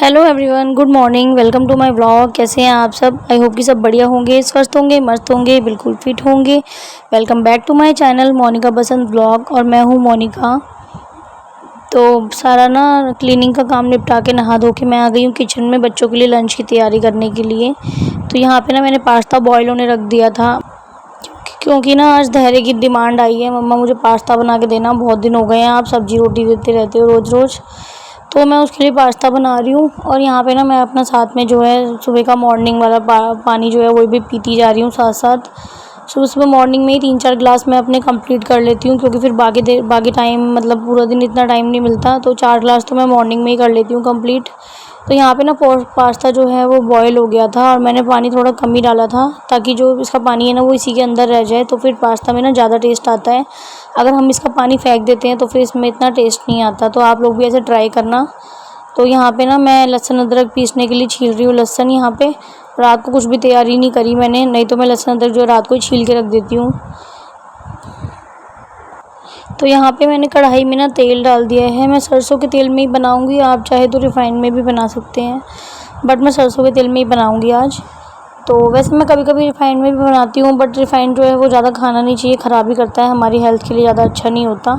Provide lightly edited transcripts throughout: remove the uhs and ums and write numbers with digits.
Hello everyone, good morning. Welcome to my vlog. कैसे हैं आप सब? आई होप कि सब बढ़िया होंगे, स्वस्थ होंगे, मस्त होंगे, बिल्कुल फिट होंगे। Welcome back to my channel Monika Basant vlog. और मैं हूं मोनिका। तो सारा ना क्लीनिंग का काम निपटा के नहा धो के मैं आ गई हूँ किचन में बच्चों के लिए लंच की तैयारी करने के लिए। तो यहाँ पे ना मैंने पास्ता बॉयल होने रख दिया था, क्योंकि ना आज धैर्य की डिमांड आई है, मम्मा मुझे पास्ता बना के देना, बहुत दिन हो गए हैं आप सब्जी रोटी देते रहते हो रोज़ रोज़। तो मैं उसके लिए पास्ता बना रही हूँ। और यहाँ पे ना मैं अपना साथ में जो है सुबह का मॉर्निंग वाला पानी जो है वो भी पीती जा रही हूँ साथ साथ। सुबह सुबह मॉर्निंग में ही 3-4 ग्लास मैं अपने कंप्लीट कर लेती हूँ, क्योंकि फिर बाकी टाइम मतलब पूरा दिन इतना टाइम नहीं मिलता। तो 4 ग्लास तो मैं मॉर्निंग में ही कर लेती हूँ कंप्लीट। तो यहाँ पे ना पास्ता जो है वो बॉयल हो गया था, और मैंने पानी थोड़ा कम ही डाला था, ताकि जो इसका पानी है ना वो इसी के अंदर रह जाए, तो फिर पास्ता में ना ज़्यादा टेस्ट आता है। अगर हम इसका पानी फेंक देते हैं तो फिर इसमें इतना टेस्ट नहीं आता। तो आप लोग भी ऐसे ट्राई करना। तो यहाँ पे ना मैं लहसुन अदरक पीसने के लिए छील रही हूँ लहसुन। यहाँ पे रात को कुछ भी तैयारी नहीं करी मैंने, नहीं तो मैं लहसुन अदरक जो है रात को ही छील के रख देती हूँ। तो यहाँ पे मैंने कढ़ाई में ना तेल डाल दिया है। मैं सरसों के तेल में ही बनाऊँगी, आप चाहे तो रिफ़ाइंड में भी बना सकते हैं, बट मैं सरसों के तेल में ही बनाऊँगी आज। तो वैसे मैं कभी कभी रिफ़ाइंड में भी बनाती हूँ, बट रिफ़ाइंड जो है वो ज़्यादा खाना नहीं चाहिए, ख़राब ही करता है, हमारी हेल्थ के लिए ज़्यादा अच्छा नहीं होता।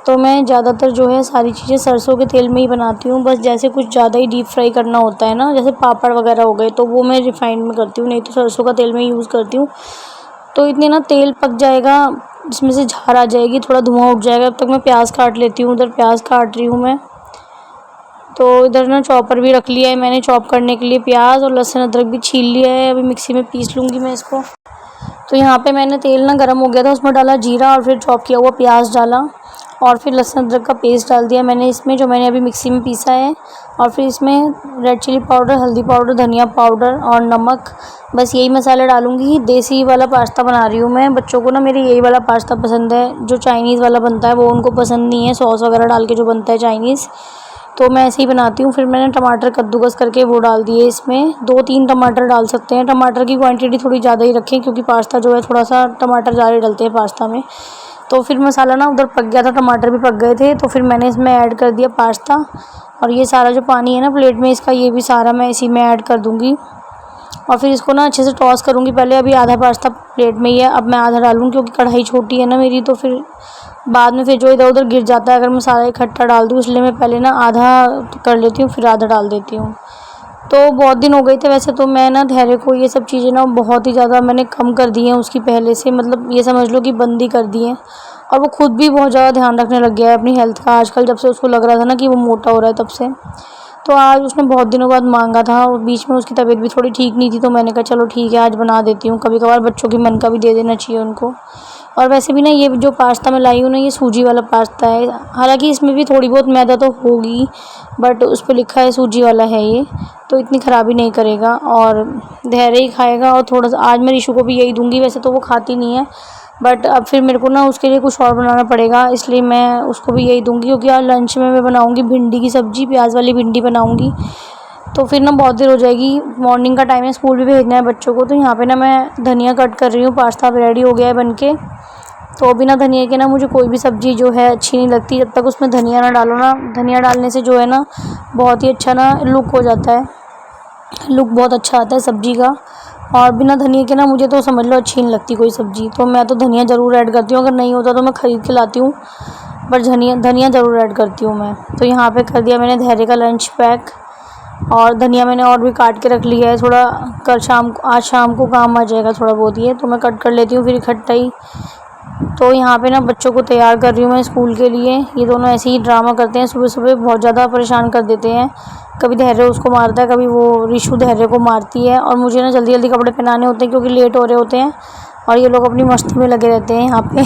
तो मैं ज़्यादातर जो है सारी चीज़ें सरसों के तेल में ही बनाती हूँ। बस जैसे कुछ ज़्यादा ही डीप फ्राई करना होता है ना, जैसे पापड़ वगैरह हो गए, तो वो मैं रिफ़ाइंड में करती हूँ, नहीं तो सरसों का तेल में यूज़ करती हूँ। तो इतने ना तेल पक जाएगा, इसमें से झार आ जाएगी, थोड़ा धुआं उठ जाएगा, तब तक मैं प्याज काट लेती हूँ। उधर प्याज काट रही हूँ मैं। तो इधर ना चॉपर भी रख लिया है मैंने चॉप करने के लिए, प्याज और लहसुन अदरक भी छील लिया है, अभी मिक्सी में पीस लूँगी मैं इसको। तो यहाँ पे मैंने तेल ना गर्म हो गया था, उसमें डाला जीरा और फिर चॉप किया हुआ प्याज डाला, और फिर लहसुन अदरक का पेस्ट डाल दिया मैंने इसमें, जो मैंने अभी मिक्सी में पीसा है। और फिर इसमें रेड चिली पाउडर, हल्दी पाउडर, धनिया पाउडर और नमक, बस यही मसाले डालूँगी। देसी वाला पास्ता बना रही हूँ मैं, बच्चों को ना मेरे यही वाला पास्ता पसंद है, जो चाइनीज़ वाला बनता है वो उनको पसंद नहीं है, सॉस वगैरह डाल के जो बनता है चाइनीज़। तो मैं ऐसे ही बनाती हूँ। फिर मैंने टमाटर कद्दूकस करके वो डाल दिए इसमें, 2-3 टमाटर डाल सकते हैं। टमाटर की क्वांटिटी थोड़ी ज़्यादा ही रखें, क्योंकि पास्ता जो है थोड़ा सा टमाटर ज़्यादा डलते हैं पास्ता में। तो फिर मसाला ना उधर पक गया था, टमाटर भी पक गए थे, तो फिर मैंने इसमें ऐड कर दिया पास्ता। और ये सारा जो पानी है ना प्लेट में इसका, ये भी सारा मैं इसी में ऐड कर दूँगी। और फिर इसको ना अच्छे से टॉस करूँगी पहले। अभी आधा पास्ता प्लेट में ही है, अब मैं आधा डालूँगी, क्योंकि कढ़ाई छोटी है ना मेरी, तो फिर बाद में फिर जो इधर उधर गिर जाता है अगर मैं सारा इकट्ठा डाल दूँ, इसलिए मैं पहले ना आधा कर लेती हूँ फिर आधा डाल देती हूँ। तो बहुत दिन हो गए थे वैसे तो मैं ना धैर्य को ये सब चीज़ें ना बहुत ही ज़्यादा मैंने कम कर दी हैं उसकी पहले से, मतलब ये समझ लो कि बंद ही कर दी हैं। और वो खुद भी बहुत ज़्यादा ध्यान रखने लग गया है अपनी हेल्थ का आजकल, जब से उसको लग रहा था ना कि वो मोटा हो रहा है तब से। तो आज उसने बहुत दिनों बाद मांगा था, और बीच में उसकी तबीयत भी थोड़ी ठीक नहीं थी, तो मैंने कहा चलो ठीक है आज बना देती हूँ, कभी कभार बच्चों के मन का भी दे देना चाहिए उनको। और वैसे भी ना ये जो पास्ता मैं लाई हूँ ना, ये सूजी वाला पास्ता है, हालांकि इसमें भी थोड़ी बहुत मैदा तो होगी, बट उस पर लिखा है सूजी वाला है ये, तो इतनी ख़राबी नहीं करेगा और धैर्य ही खाएगा। और थोड़ा सा आज मैं ऋषु को भी यही दूंगी, वैसे तो वो खाती नहीं है, बट अब फिर मेरे को ना उसके लिए कुछ और बनाना पड़ेगा, इसलिए मैं उसको भी यही दूंगी। क्योंकि आज लंच में मैं बनाऊंगी भिंडी की सब्ज़ी, प्याज वाली भिंडी बनाऊंगी। तो फिर ना बहुत देर हो जाएगी, मॉर्निंग का टाइम है, स्कूल भी भेजना है बच्चों को। तो यहाँ पे ना मैं धनिया कट कर रही हूँ, पास्ता रेडी हो गया है बनके। तो बिना धनिया के ना मुझे कोई भी सब्ज़ी जो है अच्छी नहीं लगती, जब तक उसमें धनिया ना डालो ना। धनिया डालने से जो है ना बहुत ही अच्छा ना लुक हो जाता है, लुक बहुत अच्छा आता है सब्ज़ी का। और बिना धनिया के ना मुझे तो समझ लो अच्छी नहीं लगती कोई सब्ज़ी, तो मैं तो धनिया ज़रूर ऐड करती हूँ, अगर नहीं होता तो मैं ख़रीद के लाती हूँ, पर धनिया ज़रूर ऐड करती हूँ मैं। तो यहाँ पे कर दिया मैंने धैर्य का लंच पैक, और धनिया मैंने और भी काट के रख लिया है, थोड़ा कल आज शाम को काम आ जाएगा थोड़ा बहुत ये, तो मैं कट कर लेती हूँ फिर इकट्ठा ही। तो यहाँ पे ना बच्चों को तैयार कर रही हूँ मैं स्कूल के लिए। ये दोनों ऐसे ही ड्रामा करते हैं, सुबह सुबह बहुत ज़्यादा परेशान कर देते हैं, कभी धैर्य उसको मारता है, कभी वो ऋषु धैर्य को मारती है, और मुझे ना जल्दी जल्दी कपड़े पहनाने होते हैं क्योंकि लेट हो रहे होते हैं, और ये लोग अपनी मस्ती में लगे रहते हैं यहाँ पे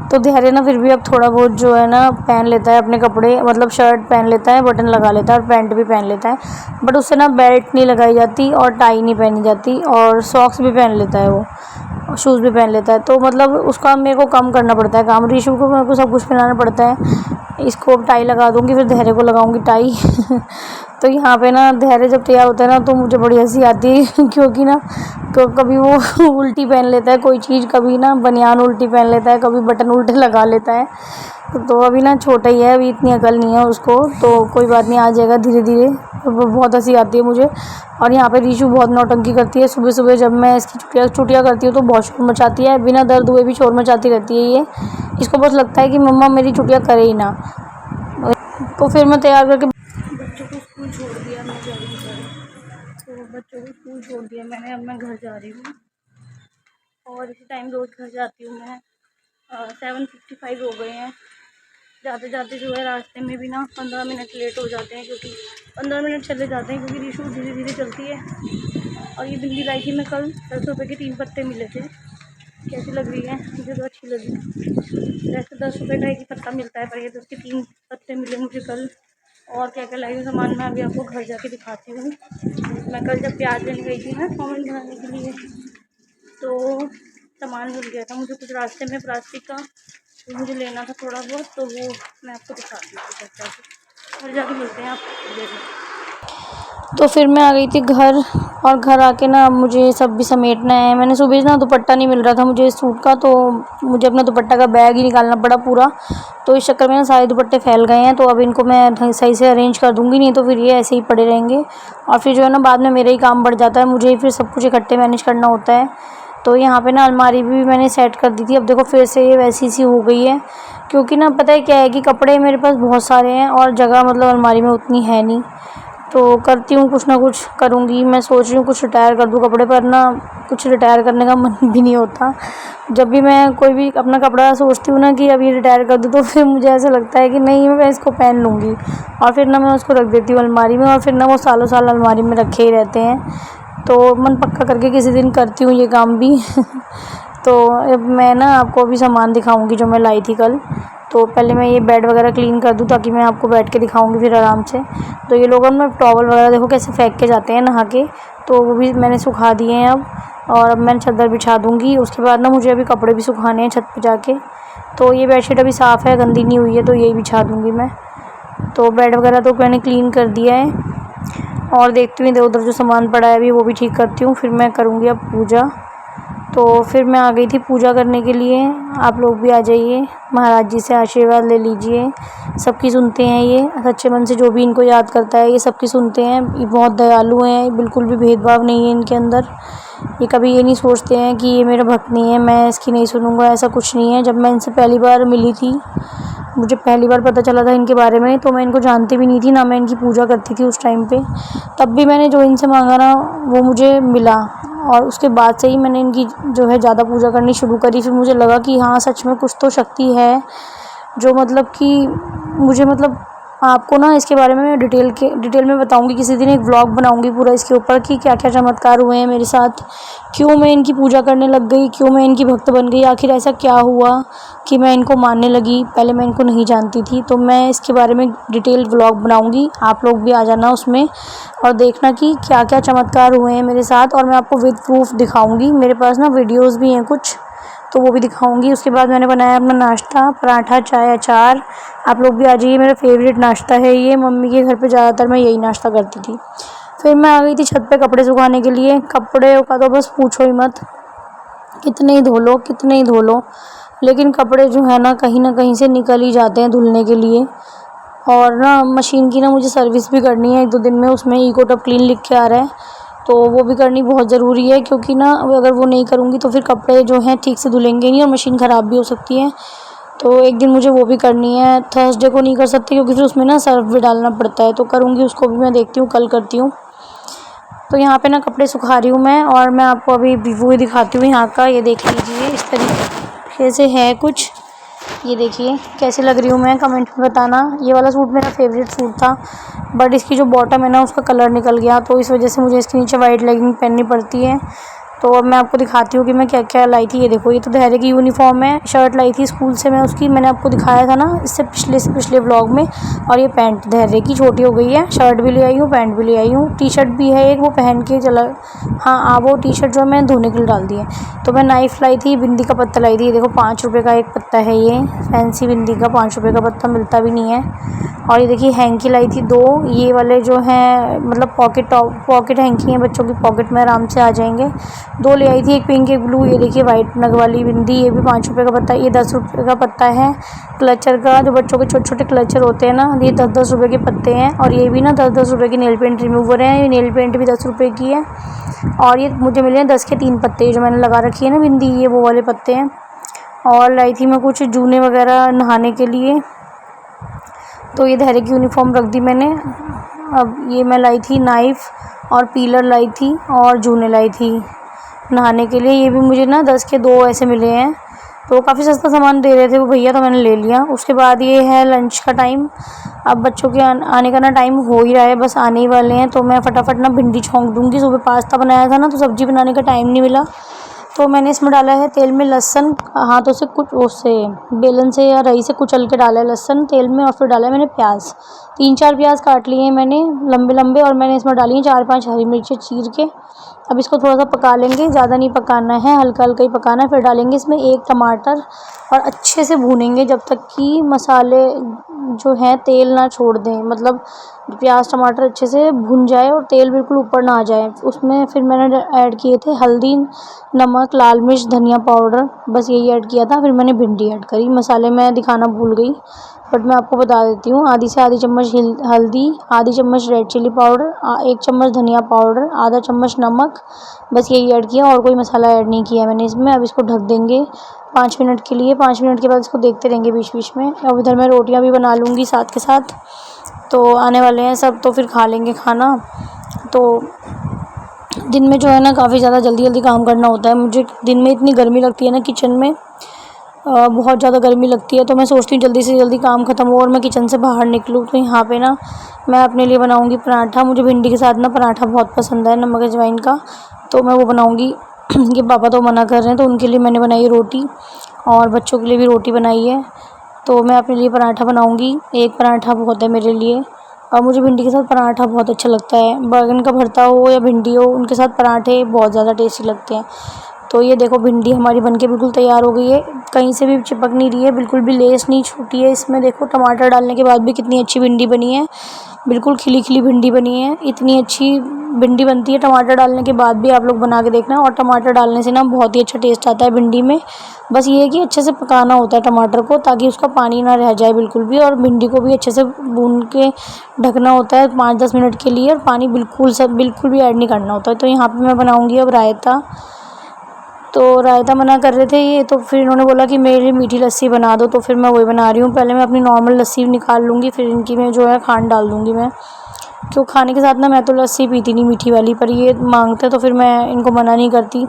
तो धैर्य ना फिर भी अब थोड़ा बहुत जो है ना पहन लेता है अपने कपड़े, मतलब शर्ट पहन लेता है, बटन लगा लेता है और पैंट भी पहन लेता है, बट उससे ना बेल्ट नहीं लगाई जाती और टाई नहीं पहनी जाती, और सॉक्स भी पहन लेता है वो, शूज़ भी पहन लेता है। तो मतलब उसका मेरे को कम करना पड़ता है काम, ऋषु को मेरे को सब कुछ पहनाना पड़ता है। इसको टाई लगा दूँगी, फिर धैर्य को लगाऊँगी टाई तो यहाँ पे ना धैर्य जब तैयार होता है ना तो मुझे बड़ी हंसी आती है क्योंकि ना कभी वो उल्टी पहन लेता है कोई चीज़, कभी ना बनियान उल्टी पहन लेता है, कभी बटन उल्टे लगा लेता है। तो अभी ना छोटा ही है, अभी इतनी अकल नहीं है उसको, तो कोई बात नहीं, आ जाएगा धीरे धीरे। तो बहुत हंसी आती है मुझे। और यहाँ पे रीशु बहुत नौटंकी करती है, सुबह सुबह जब मैं इसकी छुट्टियाँ करती हूँ तो बहुत शोर मचाती है, बिना दर्द हुए भी शोर मचाती रहती है ये। इसको बस लगता है कि मम्मा मेरी छुट्टियाँ करे ही ना। तो फिर मैं तैयार करके बच्चों को स्कूल छोड़ दिया, मैं जा रही हूँ। तो बच्चों को स्कूल छोड़ दिया मैंने, अब मैं घर जा रही हूँ। और इसी टाइम रोज़ घर जाती हूँ मैं। 7:55 हो गए हैं। जाते जाते जो है रास्ते में भी ना 15 मिनट लेट हो जाते हैं, क्योंकि 15 मिनट चले जाते हैं क्योंकि रीशु धीरे धीरे चलती है। और ये बिंदी लाई थी मैं कल, 10 रुपये के 3 पत्ते मिले थे। कैसी लग रही है? मुझे तो अच्छी लगी। वैसे 10 रुपये का एक ही पत्ता मिलता है, पर ये तो उसके 3 पत्ते मिले मुझे कल। और क्या क्या लाई हूँ सामान मैं अभी आपको घर जाके दिखाती हूँ। मैं कल जब प्याज लेने गई थी ना चाउमीन बनाने के लिए, तो सामान मिल गया था मुझे कुछ रास्ते में प्लास्टिक का, तो मुझे लेना था थोड़ा बहुत, तो वो मैं आपको दिखाती हूँ घर जाके मिलते हैं आप देख। तो फिर मैं आ गई थी घर, और घर आके ना अब मुझे सब भी समेटना है। मैंने सुबह ना दुपट्टा नहीं मिल रहा था मुझे इस सूट का, तो मुझे अपना दुपट्टा का बैग ही निकालना पड़ा पूरा। तो इस चक्कर में ना सारे दुपट्टे फैल गए हैं, तो अब इनको मैं सही से अरेंज कर दूँगी, नहीं तो फिर ये ऐसे ही पड़े रहेंगे। और फिर जो है ना बाद में मेरा ही काम बढ़ जाता है, मुझे ही फिर सब कुछ इकट्ठे मैनेज करना होता है। तो यहाँ पे ना अलमारी भी मैंने सेट कर दी थी, अब देखो फिर से ये वैसी सी हो गई है। क्योंकि ना पता है क्या है कि कपड़े मेरे पास बहुत सारे हैं और जगह मतलब अलमारी में उतनी है नहीं। तो करती हूँ, कुछ ना कुछ करूँगी। मैं सोच रही हूँ कुछ रिटायर कर दूँ कपड़े, पर ना कुछ रिटायर करने का मन भी नहीं होता। जब भी मैं कोई भी अपना कपड़ा सोचती हूँ ना कि अब ये रिटायर कर दूँ, तो फिर मुझे ऐसा लगता है कि नहीं मैं इसको पहन लूँगी, और फिर ना मैं उसको रख देती हूँ अलमारी में, और फिर ना वो सालों साल अलमारी में रखे ही रहते हैं। तो मन पक्का करके किसी दिन करती हूँ ये काम भी तो अब मैं ना आपको अभी सामान दिखाऊंगी जो मैं लाई थी कल। तो पहले मैं ये बेड वगैरह क्लीन कर दूँ ताकि मैं आपको बैठ के दिखाऊंगी फिर आराम से। तो ये लोग ना टॉवल वगैरह देखो कैसे फेंक के जाते हैं नहा के, तो वो भी मैंने सुखा दिए हैं अब। और अब मैं चादर बिछा दूँगी, उसके बाद ना मुझे अभी कपड़े भी सुखाने हैं छत पर जाके। तो ये बेडशीट अभी साफ़ है, गंदी नहीं हुई है, तो यही बिछा दूँगी मैं। तो बेड वगैरह तो मैंने क्लीन कर दिया है, और देखती हूँ इधर उधर जो सामान पड़ा है अभी वो भी ठीक करती हूँ, फिर मैं करूँगी अब पूजा। तो फिर मैं आ गई थी पूजा करने के लिए। आप लोग भी आ जाइए, महाराज जी से आशीर्वाद ले लीजिए। सबकी सुनते हैं ये सच्चे मन से, जो भी इनको याद करता है ये सबकी सुनते हैं। ये बहुत दयालु हैं, बिल्कुल भी भेदभाव नहीं है इनके अंदर। ये कभी ये नहीं सोचते हैं कि ये मेरा भक्त नहीं है, मैं इसकी नहीं सुनूंगा, ऐसा कुछ नहीं है। जब मैं इनसे पहली बार मिली थी, मुझे पहली बार पता चला था इनके बारे में, तो मैं इनको जानती भी नहीं थी ना, मैं इनकी पूजा करती थी उस टाइम पे। तब भी मैंने जो इनसे मांगा ना वो मुझे मिला, और उसके बाद से ही मैंने इनकी जो है ज़्यादा पूजा करनी शुरू करी। फिर मुझे लगा कि हाँ सच में कुछ तो शक्ति है, जो मतलब कि मुझे मतलब आपको ना इसके बारे में मैं डिटेल में बताऊंगी किसी दिन, एक व्लॉग बनाऊंगी पूरा इसके ऊपर कि क्या क्या चमत्कार हुए हैं मेरे साथ, क्यों मैं इनकी पूजा करने लग गई, क्यों मैं इनकी भक्त बन गई, आखिर ऐसा क्या हुआ कि मैं इनको मानने लगी। पहले मैं इनको नहीं जानती थी, तो मैं इसके बारे में डिटेल व्लॉग बनाऊंगी, आप लोग भी आ जाना उसमें और देखना कि क्या क्या चमत्कार हुए हैं मेरे साथ। और मैं आपको विद प्रूफ दिखाऊंगी, मेरे पास ना वीडियोस भी हैं कुछ, तो वो भी दिखाऊंगी। उसके बाद मैंने बनाया अपना नाश्ता, पराठा, चाय, अचार। आप लोग भी आ जाइए, मेरा फेवरेट नाश्ता है ये, मम्मी के घर पे ज़्यादातर मैं यही नाश्ता करती थी। फिर मैं आ गई थी छत पे कपड़े सुखाने के लिए। कपड़े का तो बस पूछो ही मत, कितने ही धो लो कितने ही धो लो, लेकिन कपड़े जो है ना कहीं से निकल ही जाते हैं धुलने के लिए। और ना मशीन की ना मुझे सर्विस भी करनी है 1-2 दिन में, उसमें इको टॉप क्लीन लिख के आ रहा है, तो वो भी करनी बहुत ज़रूरी है, क्योंकि ना अगर वो नहीं करूँगी तो फिर कपड़े जो हैं ठीक से धुलेंगे नहीं और मशीन ख़राब भी हो सकती है। तो एक दिन मुझे वो भी करनी है, थर्सडे को नहीं कर सकती क्योंकि फिर उसमें ना सर्फ भी डालना पड़ता है, तो करूँगी उसको भी, मैं देखती हूँ कल करती हूँ। तो यहाँ पे ना कपड़े सुखा रही हूँ मैं, और मैं आपको अभी व्यू दिखाती हूँ यहाँ का। ये देख लीजिए, इस तरीके से है कुछ, ये देखिए कैसे लग रही हूँ मैं, कमेंट में बताना। ये वाला सूट मेरा फेवरेट सूट था, बट इसकी जो बॉटम है ना उसका कलर निकल गया, तो इस वजह से मुझे इसके नीचे वाइट लेगिंग पहननी पड़ती है। तो अब मैं आपको दिखाती हूँ कि मैं क्या क्या लाई थी। ये देखो, ये तो धैर्य की यूनिफॉर्म है, शर्ट लाई थी स्कूल से मैं उसकी, मैंने आपको दिखाया था ना इससे पिछले व्लॉग में। और ये पैंट धैर्य की छोटी हो गई है, शर्ट भी ले आई हूँ, पैंट भी ले आई हूँ, टी शर्ट भी है एक, वो पहन के चला। हाँ वो टी शर्ट जो है मैं धोने के लिए डाल दी है। तो मैं नाइफ़ लाई थी, बिंदी का पत्ता लाई थी। ये देखो 5 रुपये का एक पत्ता है, ये फैंसी बिंदी का 5 रुपये का पत्ता मिलता भी नहीं है। और ये देखिए हैंकी लाई थी 2, ये वाले जो हैं मतलब पॉकेट हैंकी हैं, बच्चों की पॉकेट में आराम से आ जाएंगे। 2 ले आई थी, एक पिंक एक ब्लू। ये देखिए वाइट नग वाली बिंदी, ये भी 5 रुपये का पत्ता। ये 10 रुपये का पत्ता है क्लचर का, जो बच्चों के छोटे छोटे क्लचर होते हैं ना, ये 10-10 रुपये के पत्ते हैं। और ये भी ना 10-10 रुपये की नेल पेंट रिमूवर है, ये नेल पेंट भी 10 रुपये की है। और ये मुझे मिले हैं 10 के 3 पत्ते, जो मैंने लगा रखी है ना बिंदी, ये वो वाले पत्ते हैं। और लाई थी मैं कुछ जूने वगैरह नहाने के लिए, तो ये धैर्य की यूनिफॉर्म रख दी मैंने। अब ये मैं लाई थी नाइफ़ और पीलर लाई थी और जूने लाई थी नहाने के लिए। ये भी मुझे ना 10 के 2 ऐसे मिले हैं, तो काफ़ी सस्ता सामान दे रहे थे वो भैया, तो मैंने ले लिया। उसके बाद ये है लंच का टाइम। अब बच्चों के आने का ना टाइम हो ही रहा है, बस आने ही वाले हैं। तो मैं फटाफट ना भिंडी छौंक दूँगी। सुबह पास्ता बनाया था ना, तो सब्ज़ी बनाने का टाइम नहीं मिला, तो मैंने इसमें डाला है तेल में लहसुन, हाथों से कुछ उससे बेलन से या रही से कुचल के डाला है लहसुन तेल में। और फिर डाला है मैंने प्याज, 3-4 प्याज काट लिए हैं मैंने लंबे लंबे, और मैंने इसमें डाली हैं 4-5 हरी मिर्ची चीर के। अब इसको थोड़ा सा पका लेंगे, ज़्यादा नहीं पकाना है, हल्का हल्का ही पकाना है। फिर डालेंगे इसमें 1 टमाटर और अच्छे से भूनेंगे जब तक कि मसाले जो हैं तेल ना छोड़ दें, मतलब प्याज टमाटर अच्छे से भुन जाए और तेल बिल्कुल ऊपर ना आ जाए। उसमें फिर मैंने ऐड किए थे हल्दी, नमक, लाल मिर्च, धनिया पाउडर, बस यही ऐड किया था। फिर मैंने भिंडी ऐड करी। मसाले मैं दिखाना भूल गई, बट मैं आपको बता देती हूँ। आधी से आधी चम्मच हल्दी, आधी चम्मच रेड चिली पाउडर, 1 चम्मच धनिया पाउडर, आधा चम्मच नमक, बस यही ऐड किया, और कोई मसाला ऐड नहीं किया मैंने इसमें। अब इसको ढक देंगे 5 मिनट के लिए। 5 मिनट के बाद इसको देखते रहेंगे बीच बीच में। अब इधर मैं रोटियां भी बना लूँगी साथ के साथ, तो आने वाले हैं सब, तो फिर खा लेंगे खाना। तो दिन में जो है ना काफ़ी ज़्यादा जल्दी जल्दी काम करना होता है मुझे। दिन में इतनी गर्मी लगती है ना किचन में, बहुत ज़्यादा गर्मी लगती है, तो मैं सोचती हूँ जल्दी से जल्दी काम ख़त्म हो और मैं किचन से बाहर निकलूँ। तो यहाँ पे ना मैं अपने लिए बनाऊँगी पराठा। मुझे भिंडी के साथ ना पराठा बहुत पसंद है नमक अजवाइन का, तो मैं वो बनाऊँगी। ये पापा तो मना कर रहे हैं, तो उनके लिए मैंने बनाई रोटी, और बच्चों के लिए भी रोटी बनाई है। तो मैं अपने लिए पराठा बनाऊँगी, 1 पराठा बहुत है मेरे लिए। और मुझे भिंडी के साथ पराठा बहुत अच्छा लगता है, बैंगन का भरता हो या भिंडी हो, उनके साथ पराठे बहुत ज़्यादा टेस्टी लगते हैं। तो ये देखो भिंडी हमारी बनके बिल्कुल तैयार हो गई है, कहीं से भी चिपक नहीं रही है, बिल्कुल भी लेस नहीं छूटी है इसमें। देखो टमाटर डालने के बाद भी कितनी अच्छी भिंडी बनी है, बिल्कुल खिली खिली भिंडी बनी है। इतनी अच्छी भिंडी बनती है टमाटर डालने के बाद भी, आप लोग बना के देखना। और टमाटर डालने से ना बहुत ही अच्छा टेस्ट आता है भिंडी में। बस ये है कि अच्छे से पकाना होता है टमाटर को, ताकि उसका पानी ना रह जाए बिल्कुल भी, और भिंडी को भी अच्छे से भून के ढकना होता है 5-10 मिनट के लिए, और पानी बिल्कुल भी ऐड नहीं करना होता है। तो यहाँ पे मैं बनाऊँगी अब रायता। तो रायता मना कर रहे थे ये, तो फिर इन्होंने बोला कि मेरे लिए मीठी लस्सी बना दो, तो फिर मैं वही बना रही हूँ। पहले मैं अपनी नॉर्मल लस्सी निकाल लूँगी, फिर इनकी में जो है खांड डाल दूँगी मैं। तो खाने के साथ ना मैं तो लस्सी पीती नहीं मीठी वाली, पर ये मांगते तो फिर मैं इनको मना नहीं करती।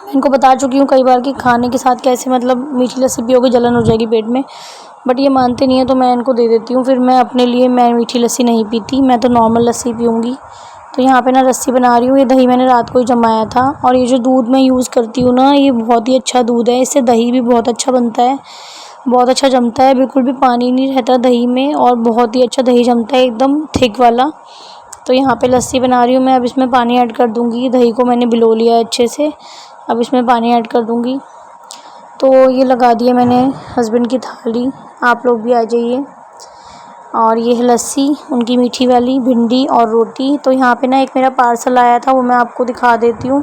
इनको बता चुकी हूँ कई बार कि खाने के साथ कैसे मतलब मीठी लस्सी पियोगे जलन हो जाएगी पेट में, बट ये मानते नहीं है, तो मैं इनको दे देती हूँ। फिर मैं अपने लिए मैं मीठी लस्सी नहीं पीती, मैं तो नॉर्मल लस्सी पीऊँगी। तो यहाँ पे ना लस्सी बना रही हूँ। ये दही मैंने रात को ही जमाया था, और ये जो दूध मैं यूज़ करती हूँ ना, ये बहुत ही अच्छा दूध है, इससे दही भी बहुत अच्छा बनता है, बहुत अच्छा जमता है, बिल्कुल भी पानी नहीं रहता दही में, और बहुत ही अच्छा दही जमता है एकदम थिक वाला। तो यहाँ पे लस्सी बना रही हूँ मैं। अब इसमें पानी ऐड कर दूँगी, दही को मैंने भिगो लिया है अच्छे से, अब इसमें पानी ऐड कर दूँगी। तो ये लगा दिया मैंने हस्बैंड की थाली, आप लोग भी आ जाइए। और ये है लस्सी उनकी मीठी वाली, भिंडी और रोटी। तो यहाँ पे ना एक मेरा पार्सल आया था, वो मैं आपको दिखा देती हूँ।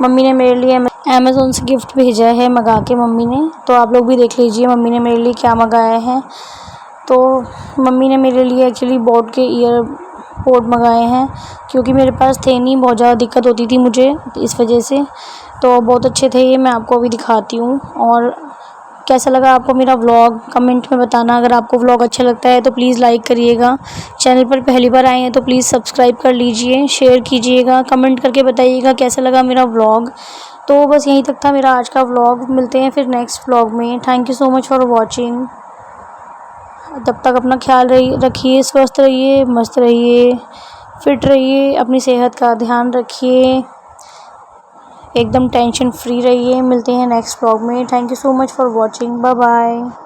मम्मी ने मेरे लिए अमेज़ोन से गिफ्ट भेजा है मंगा के मम्मी ने, तो आप लोग भी देख लीजिए मम्मी ने मेरे लिए क्या मंगाया है। तो मम्मी ने मेरे लिए एक्चुअली बोट के ईयरपोड मंगाए हैं, क्योंकि मेरे पास थे नहीं, बहुत ज़्यादा दिक्कत होती थी मुझे इस वजह से। तो बहुत अच्छे थे ये, मैं आपको अभी दिखाती हूँ। और कैसा लगा आपको मेरा व्लॉग कमेंट में बताना। अगर आपको व्लॉग अच्छा लगता है तो प्लीज़ लाइक करिएगा, चैनल पर पहली बार आए हैं तो प्लीज़ सब्सक्राइब कर लीजिए, शेयर कीजिएगा, कमेंट करके बताइएगा कैसा लगा मेरा व्लॉग। तो बस यहीं तक था मेरा आज का व्लॉग, मिलते हैं फिर नेक्स्ट व्लॉग में। Thank you so much for watching. तब तक अपना ख्याल रखिए, स्वस्थ रहिए, मस्त रहिए, फिट रहिए, अपनी सेहत का ध्यान रखिए। एकदम टेंशन फ्री रहिए। मिलते हैं नेक्स्ट व्लॉग में। Thank you so much for watching. Bye bye.